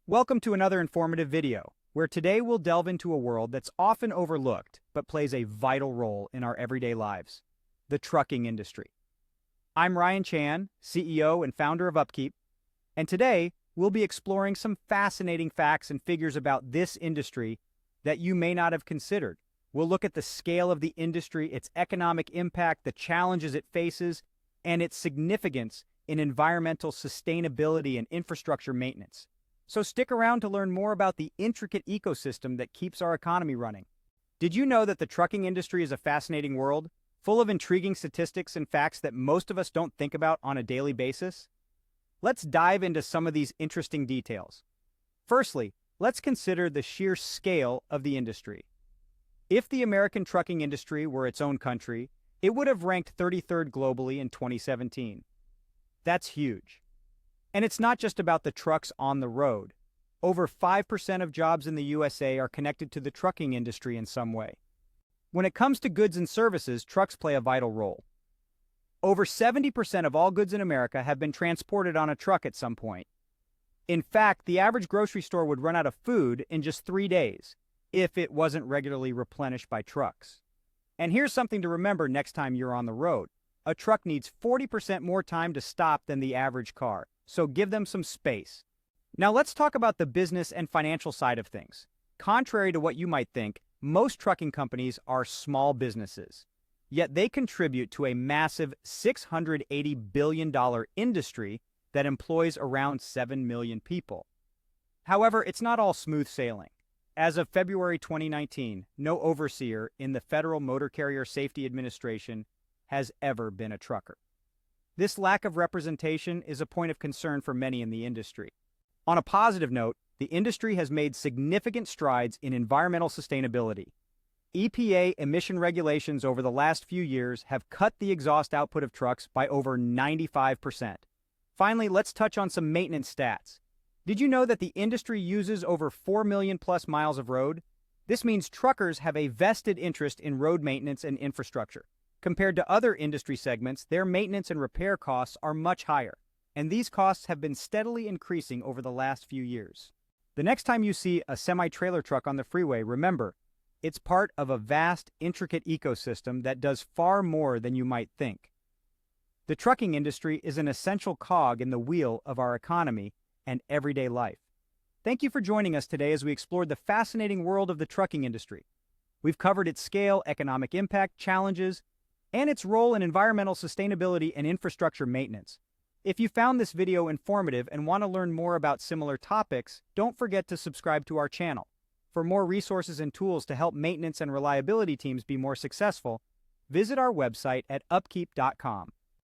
Welcome to another informative video, where today we'll delve into a world that's often overlooked but plays a vital role in our everyday lives: the trucking industry. I'm Ryan Chan, CEO and founder of UpKeep, and today we'll be exploring some fascinating facts and figures about this industry that you may not have considered. We'll look at the scale of the industry, its economic impact, the challenges it faces, and its significance in environmental sustainability and infrastructure maintenance. So stick around to learn more about the intricate ecosystem that keeps our economy running. Did you know that the trucking industry is a fascinating world, full of intriguing statistics and facts that most of us don't think about on a daily basis? Let's dive into some of these interesting details. Firstly, let's consider the sheer scale of the industry. If the American trucking industry were its own country, it would have ranked 33rd globally in 2017. That's huge. And it's not just about the trucks on the road. Over 5% of jobs in the USA are connected to the trucking industry in some way. When it comes to goods and services, trucks play a vital role. Over 70% of all goods in America have been transported on a truck at some point. In fact, the average grocery store would run out of food in just 3 days if it wasn't regularly replenished by trucks. And here's something to remember next time you're on the road. A truck needs 40% more time to stop than the average car, so give them some space. Now let's talk about the business and financial side of things. Contrary to what you might think, most trucking companies are small businesses. Yet they contribute to a massive $680 billion industry that employs around 7 million people. However, it's not all smooth sailing. As of February 2019, no overseer in the Federal Motor Carrier Safety Administration has ever been a trucker. This lack of representation is a point of concern for many in the industry. On a positive note, the industry has made significant strides in environmental sustainability. EPA emission regulations over the last few years have cut the exhaust output of trucks by over 95%. Finally, let's touch on some maintenance stats. Did you know that the industry uses over 4 million plus miles of road? This means truckers have a vested interest in road maintenance and infrastructure. Compared to other industry segments, their maintenance and repair costs are much higher, and these costs have been steadily increasing over the last few years. The next time you see a semi-trailer truck on the freeway, remember, it's part of a vast, intricate ecosystem that does far more than you might think. The trucking industry is an essential cog in the wheel of our economy and everyday life. Thank you for joining us today as we explored the fascinating world of the trucking industry. We've covered its scale, economic impact, challenges, and its role in environmental sustainability and infrastructure maintenance. If you found this video informative and want to learn more about similar topics, don't forget to subscribe to our channel. For more resources and tools to help maintenance and reliability teams be more successful, visit our website at upkeep.com.